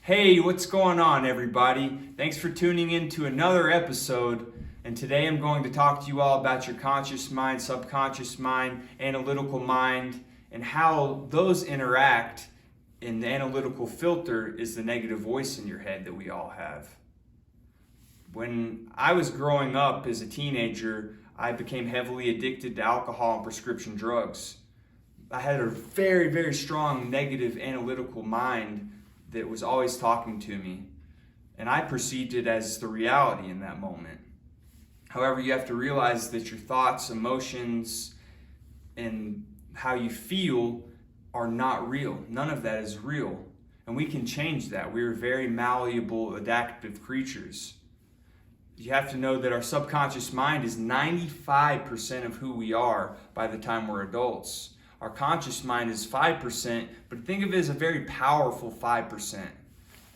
Hey, what's going on, everybody? Thanks for tuning in to another episode. And today I'm going to talk to you all about your conscious mind, subconscious mind, analytical mind, and how those interact. And the analytical filter is the negative voice in your head that we all have. When I was growing up as a teenager, I became heavily addicted to alcohol and prescription drugs. I had a very, very strong negative analytical mind that was always talking to me, and I perceived it as the reality in that moment. However, you have to realize that your thoughts, emotions, and how you feel are not real. None of that is real, and we can change that. We are very malleable, adaptive creatures. You have to know that our subconscious mind is 95% of who we are by the time we're adults. Our conscious mind is 5%, but think of it as a very powerful 5%.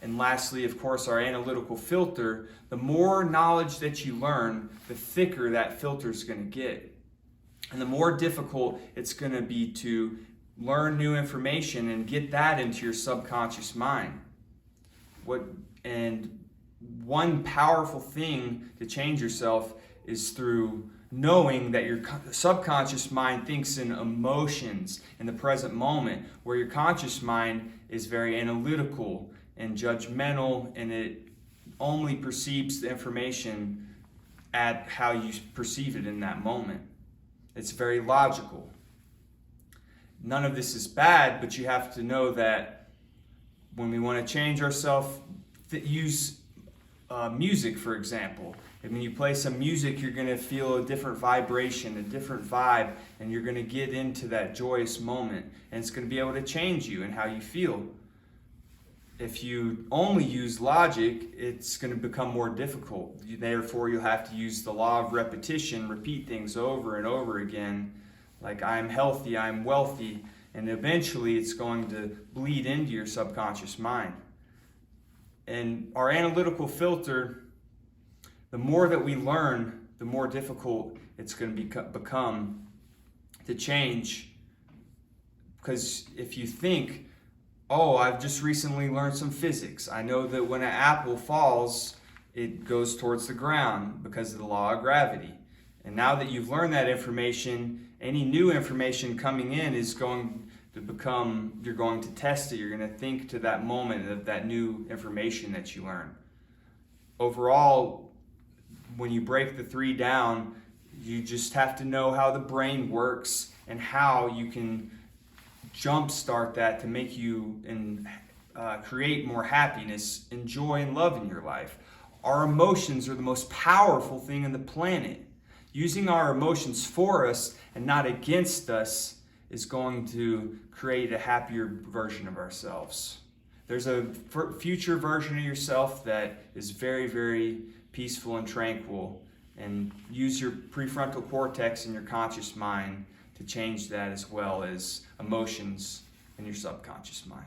And lastly, of course, our analytical filter, the more knowledge that you learn, the thicker that filter is going to get. And the more difficult it's going to be to learn new information and get that into your subconscious mind. One powerful thing to change yourself is through knowing that your subconscious mind thinks in emotions in the present moment, where your conscious mind is very analytical and judgmental, and it only perceives the information at how you perceive it in that moment. It's very logical. None of this is bad, but you have to know that when we want to change ourselves, use music, for example. And when you play some music, you're going to feel a different vibration, a different vibe, and you're going to get into that joyous moment. And it's going to be able to change you and how you feel. If you only use logic, it's going to become more difficult. Therefore, you'll have to use the law of repetition, repeat things over and over again, like I'm healthy, I'm wealthy, and eventually it's going to bleed into your subconscious mind. And our analytical filter, the more that we learn, the more difficult it's going to become to change. Because if you think, oh, I've just recently learned some physics. I know that when an apple falls, it goes towards the ground because of the law of gravity. And now that you've learned that information, any new information coming in is going to become, you're going to test it. You're going to think to that moment of that new information that you learn. Overall, when you break the three down, you just have to know how the brain works and how you can jumpstart that to make you and create more happiness and joy and love in your life. Our emotions are the most powerful thing on the planet. Using our emotions for us and not against us is going to create a happier version of ourselves. There's a future version of yourself that is very, very peaceful and tranquil, and use your prefrontal cortex and your conscious mind to change that, as well as emotions in your subconscious mind.